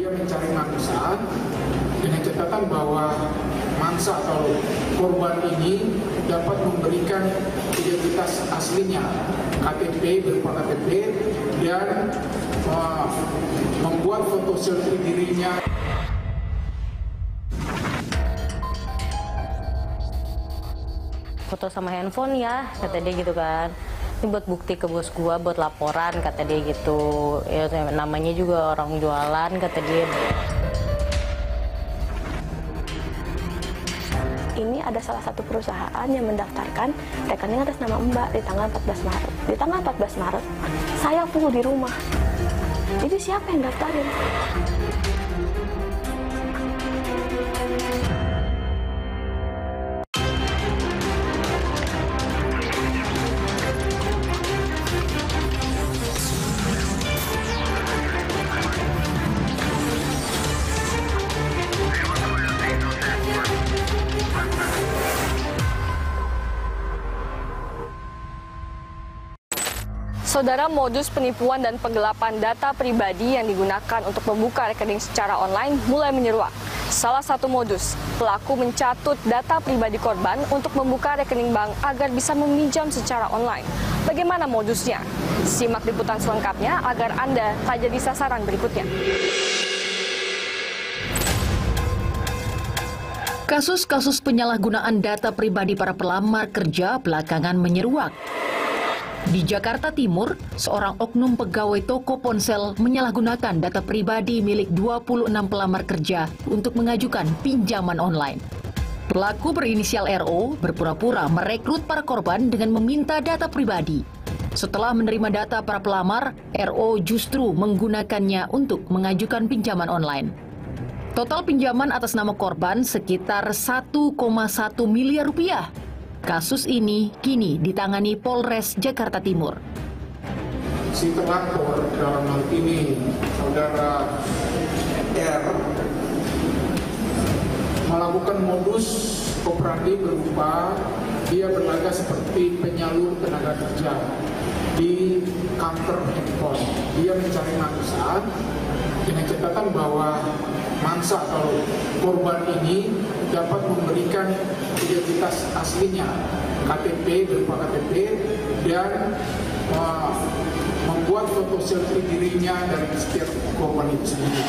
Dia mencari mangsa dengan catatan bahwa mangsa atau korban ini dapat memberikan identitas aslinya, KTP berupa KTP, dan membuat foto selfie dirinya. Foto sama handphone ya, kata dia gitu kan. Ini buat bukti ke bos gua, buat laporan, kata dia gitu. Ya namanya juga orang jualan, kata dia. Ini ada salah satu perusahaan yang mendaftarkan rekening atas nama Mbak di tanggal 14 Maret. Di tanggal 14 Maret, saya full di rumah. Jadi siapa yang daftarin? Saudara, modus penipuan dan penggelapan data pribadi yang digunakan untuk membuka rekening secara online mulai menyeruak. Salah satu modus, pelaku mencatut data pribadi korban untuk membuka rekening bank agar bisa meminjam secara online. Bagaimana modusnya? Simak liputan selengkapnya agar Anda tak jadi sasaran berikutnya. Kasus-kasus penyalahgunaan data pribadi para pelamar kerja belakangan menyeruak. Di Jakarta Timur, seorang oknum pegawai toko ponsel menyalahgunakan data pribadi milik 26 pelamar kerja untuk mengajukan pinjaman online. Pelaku berinisial RO berpura-pura merekrut para korban dengan meminta data pribadi. Setelah menerima data para pelamar, RO justru menggunakannya untuk mengajukan pinjaman online. Total pinjaman atas nama korban sekitar 1,1 miliar rupiah. Kasus ini kini ditangani Polres Jakarta Timur. Si terlapor dalam hal ini saudara R melakukan modus operandi berupa dia berlagak seperti penyalur tenaga kerja di kantor handphone. Dia mencari mangsa dengan catatan bahwa mangsa atau korban ini dapat memberikan identitas aslinya, KTP berupa KTP, dan membuat foto selfie dirinya dan setiap korban itu sendiri.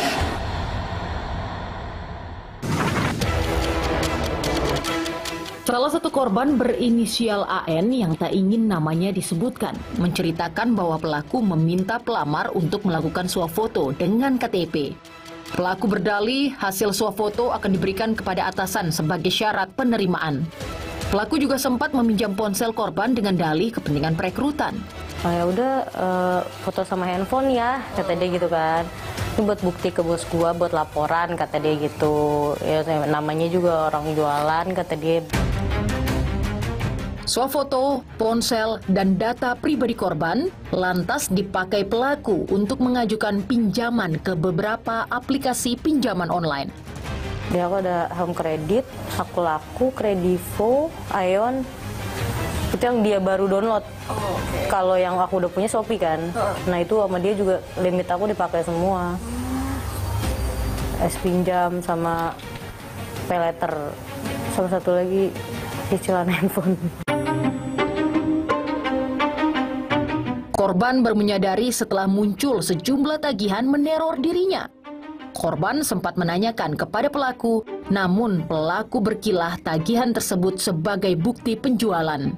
Salah satu korban berinisial AN yang tak ingin namanya disebutkan menceritakan bahwa pelaku meminta pelamar untuk melakukan swafoto dengan KTP. Pelaku berdalih hasil swafoto akan diberikan kepada atasan sebagai syarat penerimaan. Pelaku juga sempat meminjam ponsel korban dengan dalih kepentingan perekrutan. Oh ya udah, foto sama handphone ya, kata dia gitu kan. Ini buat bukti ke bos gua, buat laporan, kata dia gitu. Ya namanya juga orang jualan, kata dia. Swafoto, ponsel, dan data pribadi korban lantas dipakai pelaku untuk mengajukan pinjaman ke beberapa aplikasi pinjaman online. Dia aku ada Home Credit, Aku Laku, Kredivo, Aeon. Itu yang dia baru download. Kalau yang aku udah punya Shopee kan. Nah itu sama dia juga limit aku dipakai semua. Pinjam sama paylater. Sama satu lagi cicilan handphone. Korban baru menyadari setelah muncul sejumlah tagihan meneror dirinya. Korban sempat menanyakan kepada pelaku, namun pelaku berkilah tagihan tersebut sebagai bukti penjualan.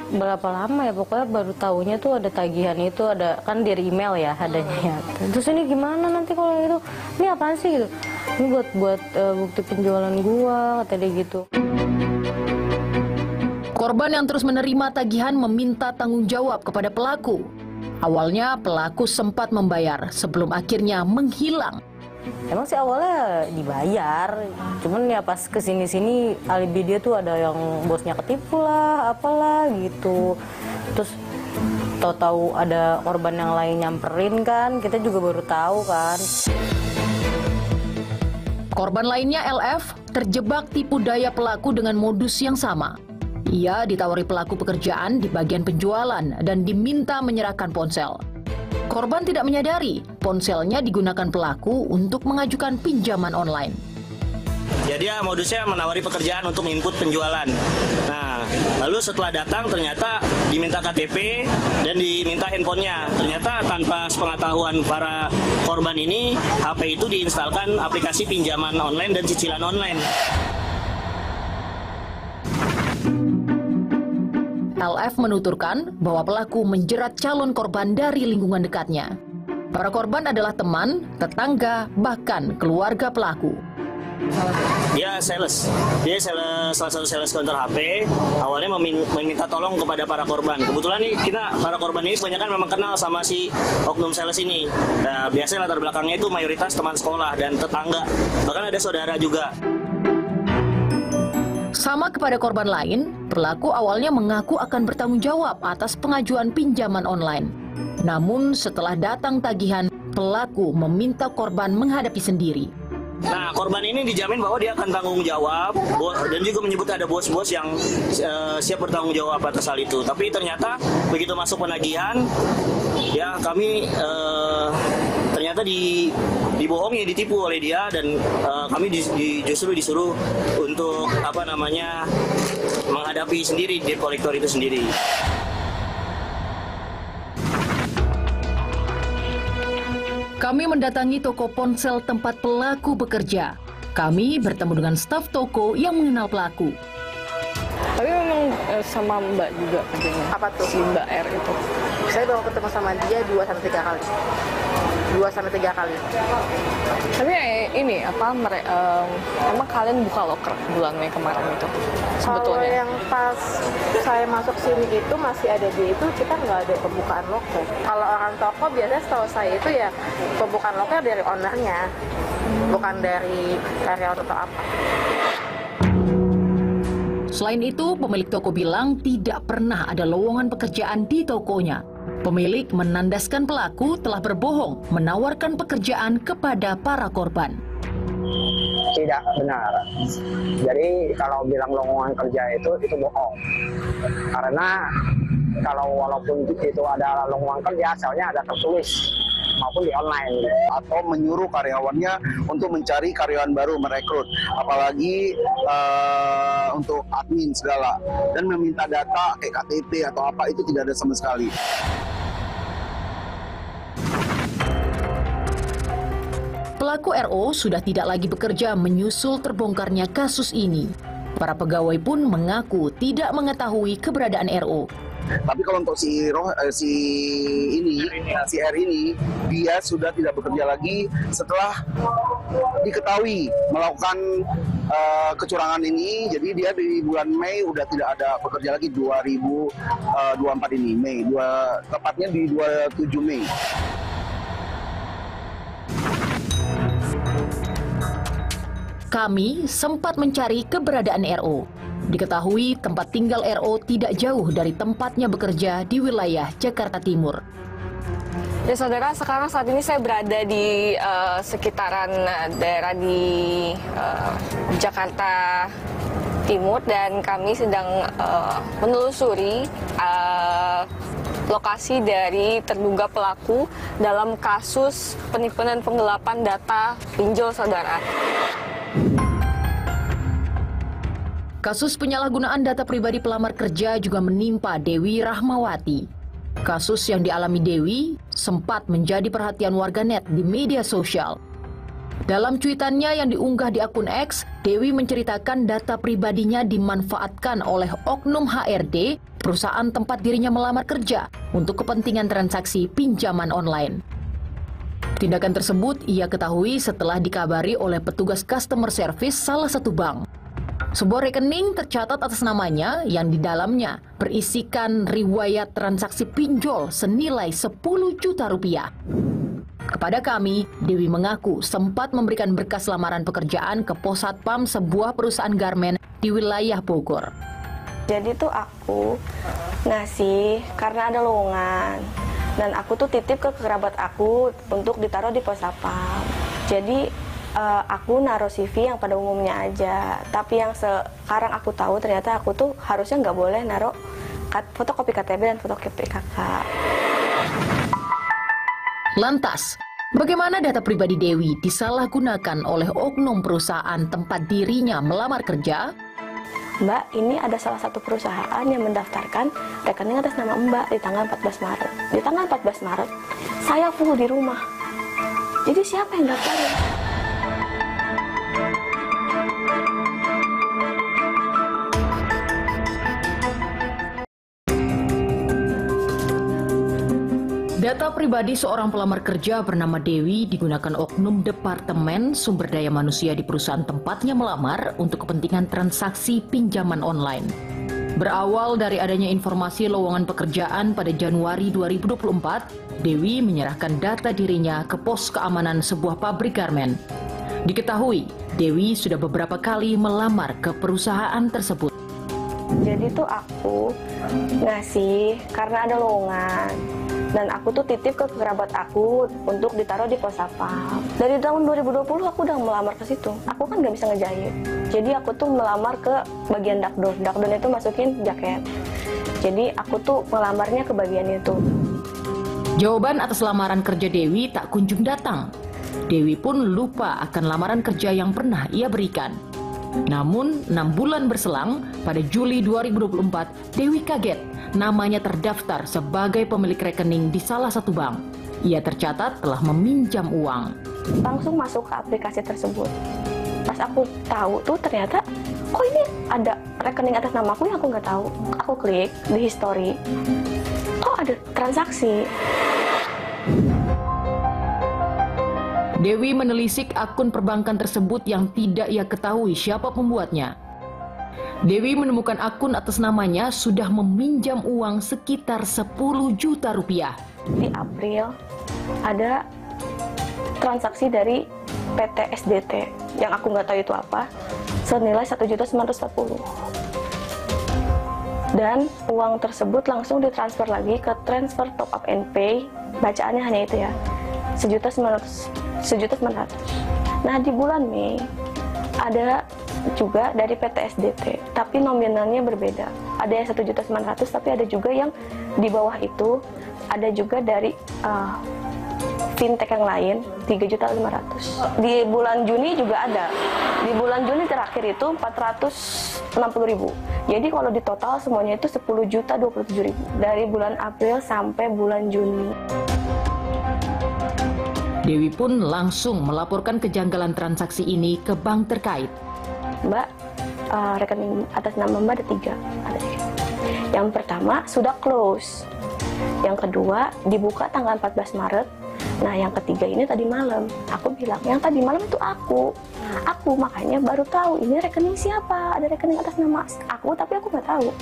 Berapa lama ya, pokoknya baru tahunya tuh ada tagihan itu, ada kan di email ya adanya ya. Terus ini gimana nanti kalau itu, ini apaan sih gitu? Ini buat bukti penjualan gua, kata dia gitu. Korban yang terus menerima tagihan meminta tanggung jawab kepada pelaku. Awalnya pelaku sempat membayar sebelum akhirnya menghilang. Emang sih awalnya dibayar, cuman ya pas kesini-sini alibi dia tuh ada yang bosnya ketipu lah, apalah gitu. Terus tahu-tahu ada korban yang lain nyamperin kan, kita juga baru tahu kan. Korban lainnya LF terjebak tipu daya pelaku dengan modus yang sama. Ia ditawari pelaku pekerjaan di bagian penjualan dan diminta menyerahkan ponsel. Korban tidak menyadari ponselnya digunakan pelaku untuk mengajukan pinjaman online. Jadi ya modusnya menawari pekerjaan untuk input penjualan. Nah, lalu setelah datang ternyata diminta KTP dan diminta handphonenya. Ternyata tanpa sepengetahuan para korban ini, HP itu diinstalkan aplikasi pinjaman online dan cicilan online. LF menuturkan bahwa pelaku menjerat calon korban dari lingkungan dekatnya. Para korban adalah teman, tetangga, bahkan keluarga pelaku. Dia sales, salah satu sales counter HP. Awalnya meminta tolong kepada para korban. Kebetulan nih para korban ini kebanyakan memang kenal sama si oknum sales ini. Nah, biasanya latar belakangnya itu mayoritas teman sekolah dan tetangga, bahkan ada saudara juga. Sama kepada korban lain, pelaku awalnya mengaku akan bertanggung jawab atas pengajuan pinjaman online. Namun setelah datang tagihan, pelaku meminta korban menghadapi sendiri. Nah, korban ini dijamin bahwa dia akan tanggung jawab dan juga menyebut ada bos-bos yang siap bertanggung jawab atas hal itu. Tapi ternyata begitu masuk penagihan, ya kami ternyata dibohongi, ditipu oleh dia, dan kami justru disuruh untuk menghadapi sendiri debt collector itu sendiri. Kami mendatangi toko ponsel tempat pelaku bekerja. Kami bertemu dengan staf toko yang mengenal pelaku. Tapi memang sama Mbak juga katanya. Apa tuh? Si Mbak R itu. Saya baru ketemu sama dia 2-3 kali. 2-3 kali. Tapi ini emang kalian buka loker bulan Mei kemarin itu sebetulnya? Kalau yang pas saya masuk sini itu masih ada dia itu, kita nggak ada pembukaan loker. Kalau orang toko biasanya setahu saya itu ya pembukaan loker dari ownernya, bukan dari karyawan atau apa. Selain itu, pemilik toko bilang tidak pernah ada lowongan pekerjaan di tokonya. Pemilik menandaskan pelaku telah berbohong menawarkan pekerjaan kepada para korban. Tidak benar. Jadi kalau bilang lowongan kerja itu bohong. Karena kalau walaupun itu ada lowongan kerja, asalnya ada tertulis maupun di online, atau menyuruh karyawannya untuk mencari karyawan baru, merekrut, apalagi untuk admin segala, dan meminta data kayak KTP atau apa itu tidak ada sama sekali. Pelaku RO sudah tidak lagi bekerja menyusul terbongkarnya kasus ini. Para pegawai pun mengaku tidak mengetahui keberadaan RO. Tapi kalau untuk si R ini, dia sudah tidak bekerja lagi setelah diketahui melakukan kecurangan ini. Jadi dia di bulan Mei udah tidak ada bekerja lagi, 2024 ini, Mei, tepatnya di 27 Mei. Kami sempat mencari keberadaan RO. Diketahui tempat tinggal RO tidak jauh dari tempatnya bekerja di wilayah Jakarta Timur. Ya saudara, sekarang saat ini saya berada di sekitaran daerah di Jakarta Timur dan kami sedang menelusuri lokasi dari terduga pelaku dalam kasus penipuan dan penggelapan data pinjol, saudara. Kasus penyalahgunaan data pribadi pelamar kerja juga menimpa Dewi Rahmawati. Kasus yang dialami Dewi sempat menjadi perhatian warganet di media sosial. Dalam cuitannya yang diunggah di akun X, Dewi menceritakan data pribadinya dimanfaatkan oleh oknum HRD, perusahaan tempat dirinya melamar kerja, untuk kepentingan transaksi pinjaman online. Tindakan tersebut ia ketahui setelah dikabari oleh petugas customer service salah satu bank. Sebuah rekening tercatat atas namanya yang di dalamnya berisikan riwayat transaksi pinjol senilai 10 juta rupiah. Kepada kami, Dewi mengaku sempat memberikan berkas lamaran pekerjaan ke Pos Satpam sebuah perusahaan garmen di wilayah Bogor. Jadi tuh aku ngasih karena ada lowongan. Dan aku tuh titip ke kerabat aku untuk ditaruh di Pos Satpam. Jadi aku naruh CV yang pada umumnya aja, tapi yang sekarang aku tahu ternyata aku tuh harusnya nggak boleh naruh fotokopi KTP dan fotokopi KK. Lantas, Bagaimana data pribadi Dewi disalahgunakan oleh oknum perusahaan tempat dirinya melamar kerja? Mbak, ini ada salah satu perusahaan yang mendaftarkan rekening atas nama Mbak di tanggal 14 Maret. Di tanggal 14 Maret, saya full di rumah. Jadi siapa yang daftarin? Data pribadi seorang pelamar kerja bernama Dewi digunakan oknum Departemen Sumber Daya Manusia di perusahaan tempatnya melamar untuk kepentingan transaksi pinjaman online. Berawal dari adanya informasi lowongan pekerjaan pada Januari 2024, Dewi menyerahkan data dirinya ke pos keamanan sebuah pabrik garmen. Diketahui, Dewi sudah beberapa kali melamar ke perusahaan tersebut. Jadi tuh aku ngasih karena ada lowongan. Dan aku tuh titip ke kerabat aku untuk ditaruh di pos satpam. Dari tahun 2020 aku udah melamar ke situ. Aku kan nggak bisa ngejahit. Jadi aku tuh melamar ke bagian dakdon. Dakdon itu masukin jaket. Jadi aku tuh melamarnya ke bagian itu. Jawaban atas lamaran kerja Dewi tak kunjung datang. Dewi pun lupa akan lamaran kerja yang pernah ia berikan. Namun 6 bulan berselang, pada Juli 2024, Dewi kaget namanya terdaftar sebagai pemilik rekening di salah satu bank. Ia tercatat telah meminjam uang. Langsung masuk ke aplikasi tersebut. Pas aku tahu tuh ternyata, kok ini ada rekening atas nama aku yang aku nggak tahu. Aku klik di history, kok ada transaksi. Dewi menelisik akun perbankan tersebut yang tidak ia ketahui siapa pembuatnya. Dewi menemukan akun atas namanya sudah meminjam uang sekitar 10 juta rupiah. Di April ada transaksi dari PT SDT yang aku nggak tahu itu apa, senilai 1.940. Dan uang tersebut langsung ditransfer lagi ke transfer top up and pay, bacaannya hanya itu ya, 1.900. Nah di bulan Mei ada juga dari PT SDT, tapi nominalnya berbeda. Ada yang 1.900.000, tapi ada juga yang di bawah itu, ada juga dari fintech yang lain 3.500.000. Di bulan Juni juga ada. Di bulan Juni terakhir itu 460.000. Jadi kalau di total semuanya itu 10.027.000 dari bulan April sampai bulan Juni. Dewi pun langsung melaporkan kejanggalan transaksi ini ke bank terkait. Mbak, rekening atas nama Mbak ada 3. Yang pertama sudah close. Yang kedua dibuka tanggal 14 Maret. Nah yang ketiga ini tadi malam. Aku bilang yang tadi malam itu aku. Aku makanya baru tahu ini rekening siapa. Ada rekening atas nama aku tapi aku nggak tahu.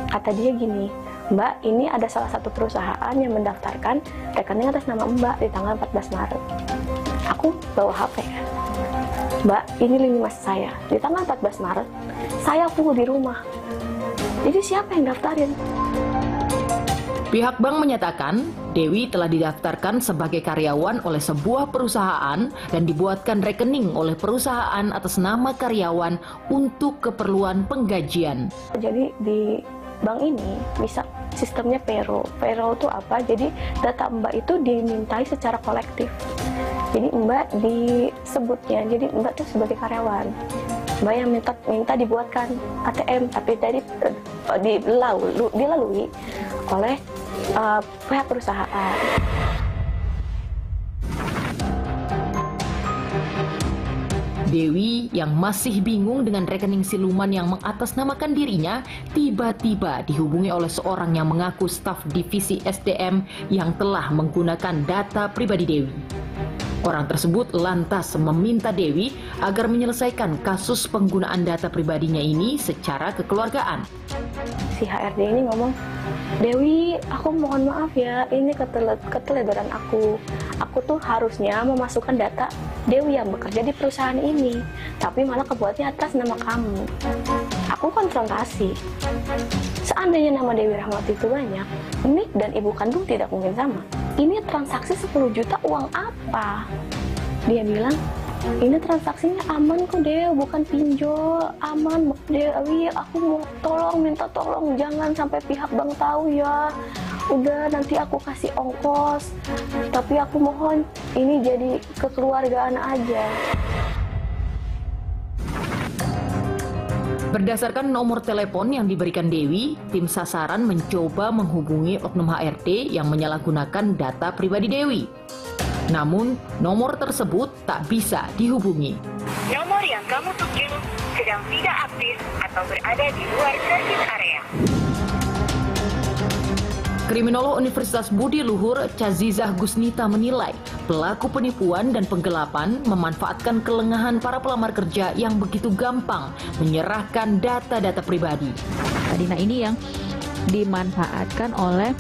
Kata dia gini, Mbak, ini ada salah satu perusahaan yang mendaftarkan rekening atas nama Mbak di tanggal 14 Maret. Aku bawa HP ya. Mbak, ini lini masa saya. Di tanggal 14 Maret, saya full di rumah. Jadi siapa yang daftarin? Pihak bank menyatakan, Dewi telah didaftarkan sebagai karyawan oleh sebuah perusahaan dan dibuatkan rekening oleh perusahaan atas nama karyawan untuk keperluan penggajian. Jadi di bank ini bisa sistemnya payroll. Payroll itu apa? Jadi data Mbak itu dimintai secara kolektif. Jadi Mbak disebutnya, jadi Mbak itu sebagai karyawan. Mbak yang minta dibuatkan ATM, tapi dari dilalui oleh pihak perusahaan. Dewi yang masih bingung dengan rekening siluman yang mengatasnamakan dirinya, tiba-tiba dihubungi oleh seorang yang mengaku staf divisi SDM yang telah menggunakan data pribadi Dewi. Orang tersebut lantas meminta Dewi agar menyelesaikan kasus penggunaan data pribadinya ini secara kekeluargaan. Si HRD ini ngomong, Dewi, aku mohon maaf ya, ini keteledoran aku. Aku tuh harusnya memasukkan data Dewi yang bekerja di perusahaan ini, tapi malah kebuatnya atas nama kamu. Aku konfrontasi. Seandainya nama Dewi Rahmawati itu banyak, nik dan ibu kandung tidak mungkin sama. Ini transaksi 10 juta uang apa? Dia bilang, ini transaksinya aman kok Dewi, bukan pinjol, aman Dewi, aku mau minta tolong jangan sampai pihak bank tahu ya. udah nanti aku kasih ongkos, tapi aku mohon ini jadi kekeluargaan aja. Berdasarkan nomor telepon yang diberikan Dewi, tim sasaran mencoba menghubungi oknum HRD yang menyalahgunakan data pribadi Dewi. Namun, nomor tersebut tak bisa dihubungi. Nomor yang kamu tuju sedang tidak aktif atau berada di luar service area. Kriminolog Universitas Budi Luhur, Cazizah Gusnita menilai pelaku penipuan dan penggelapan memanfaatkan kelengahan para pelamar kerja yang begitu gampang menyerahkan data-data pribadi. Nah ini yang dimanfaatkan oleh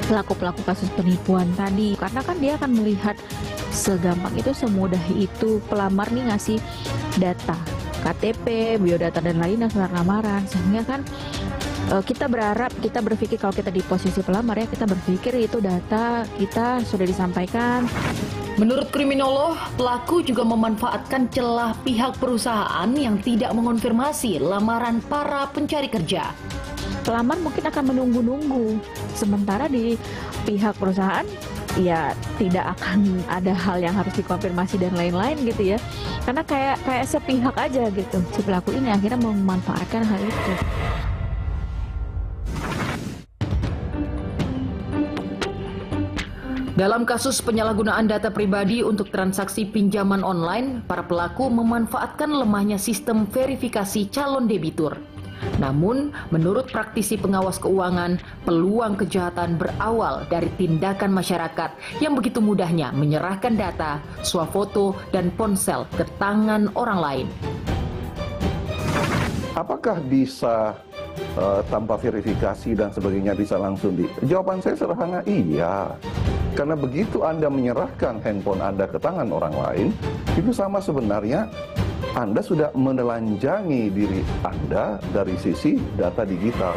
pelaku-pelaku kasus penipuan tadi, karena kan dia akan melihat segampang itu, semudah itu pelamar nih ngasih data KTP, biodata dan lainnya surat lamaran, sehingga kan kita berharap, kita berpikir kalau kita di posisi pelamar ya, kita berpikir itu data kita sudah disampaikan. Menurut kriminolog, pelaku juga memanfaatkan celah pihak perusahaan yang tidak mengonfirmasi lamaran para pencari kerja. Pelamar mungkin akan menunggu-nunggu, sementara di pihak perusahaan ya tidak akan ada hal yang harus dikonfirmasi dan lain-lain gitu ya. Karena kayak sepihak aja gitu. Si pelaku ini akhirnya memanfaatkan hal itu. Dalam kasus penyalahgunaan data pribadi untuk transaksi pinjaman online, para pelaku memanfaatkan lemahnya sistem verifikasi calon debitur. Namun, menurut praktisi pengawas keuangan, peluang kejahatan berawal dari tindakan masyarakat yang begitu mudahnya menyerahkan data, swafoto, dan ponsel ke tangan orang lain. Apakah bisa tanpa verifikasi dan sebagainya bisa langsung Jawaban saya sederhana, iya. Karena begitu Anda menyerahkan handphone Anda ke tangan orang lain, itu sama sebenarnya Anda sudah menelanjangi diri Anda dari sisi data digital.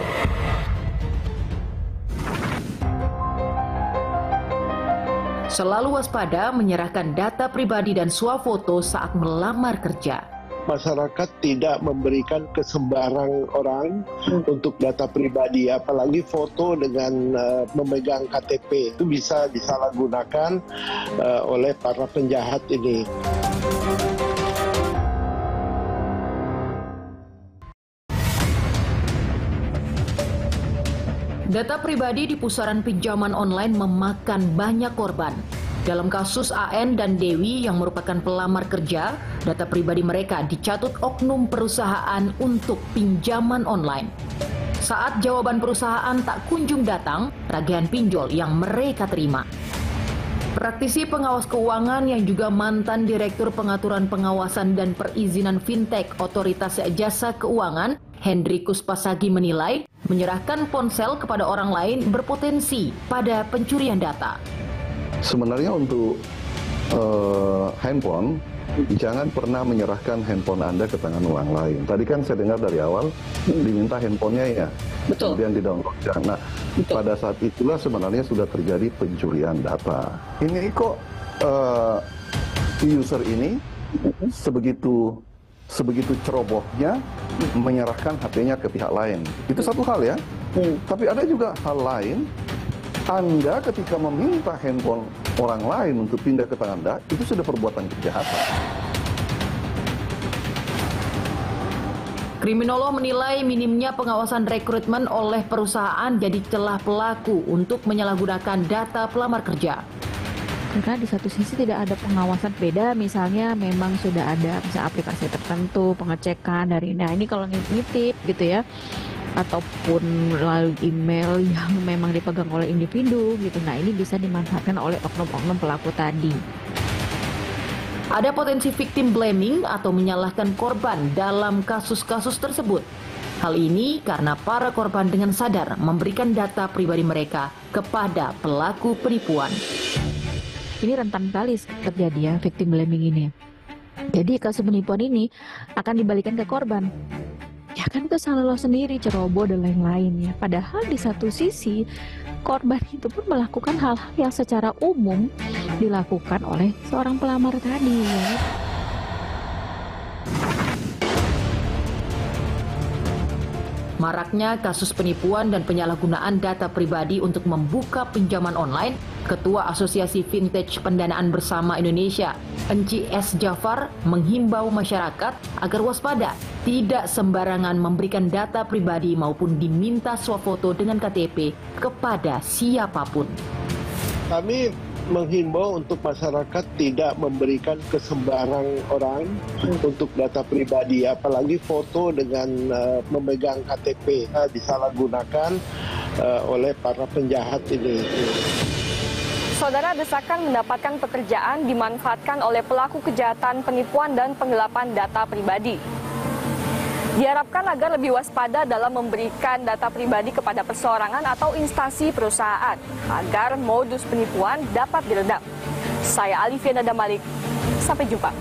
Selalu waspada menyerahkan data pribadi dan swafoto saat melamar kerja. Masyarakat tidak memberikan ke sembarang orang untuk data pribadi, apalagi foto dengan memegang KTP. Itu bisa disalahgunakan oleh para penjahat ini. Data pribadi di pusaran pinjaman online memakan banyak korban. Dalam kasus AN dan Dewi yang merupakan pelamar kerja, data pribadi mereka dicatut oknum perusahaan untuk pinjaman online. Saat jawaban perusahaan tak kunjung datang, tagihan pinjol yang mereka terima. Praktisi pengawas keuangan yang juga mantan Direktur Pengaturan Pengawasan dan Perizinan Fintech Otoritas Jasa Keuangan, Hendrikus Pasagi menilai, menyerahkan ponsel kepada orang lain berpotensi pada pencurian data. Sebenarnya untuk handphone, jangan pernah menyerahkan handphone Anda ke tangan orang lain. Tadi kan saya dengar dari awal diminta handphonenya ya, betul. Kemudian di-download. Nah, betul. Pada saat itulah sebenarnya sudah terjadi pencurian data. Ini kok user ini sebegitu cerobohnya menyerahkan HP-nya ke pihak lain. Itu satu hal ya. Tapi ada juga hal lain. Anda ketika meminta handphone orang lain untuk pindah ke tangan Anda, itu sudah perbuatan kejahatan. Kriminolog menilai minimnya pengawasan rekrutmen oleh perusahaan jadi celah pelaku untuk menyalahgunakan data pelamar kerja. Karena di satu sisi tidak ada pengawasan, beda misalnya memang sudah ada misalnya aplikasi tertentu pengecekan dari ini kalau nitip gitu ya, ataupun melalui email yang memang dipegang oleh individu gitu. Nah ini bisa dimanfaatkan oleh oknum-oknum pelaku tadi. Ada potensi victim blaming atau menyalahkan korban dalam kasus-kasus tersebut. Hal ini karena para korban dengan sadar memberikan data pribadi mereka kepada pelaku penipuan. Ini rentan sekali terjadi ya victim blaming ini. Jadi kasus penipuan ini akan dibalikan ke korban. Ya kan itu salah lo sendiri, ceroboh dan lain-lain ya. Padahal di satu sisi korban itu pun melakukan hal-hal yang secara umum dilakukan oleh seorang pelamar tadi ya. maraknya kasus penipuan dan penyalahgunaan data pribadi untuk membuka pinjaman online, Ketua Asosiasi Vintage Pendanaan Bersama Indonesia, Enci S. Jafar, menghimbau masyarakat agar waspada, tidak sembarangan memberikan data pribadi maupun diminta swafoto dengan KTP kepada siapapun. Kami menghimbau untuk masyarakat tidak memberikan ke sembarang orang untuk data pribadi, apalagi foto dengan memegang KTP disalahgunakan oleh para penjahat ini. Saudara, desakan mendapatkan pekerjaan dimanfaatkan oleh pelaku kejahatan penipuan dan penggelapan data pribadi. Diharapkan agar lebih waspada dalam memberikan data pribadi kepada perseorangan atau instansi perusahaan agar modus penipuan dapat diredam. Saya Alifiana Damalik, sampai jumpa.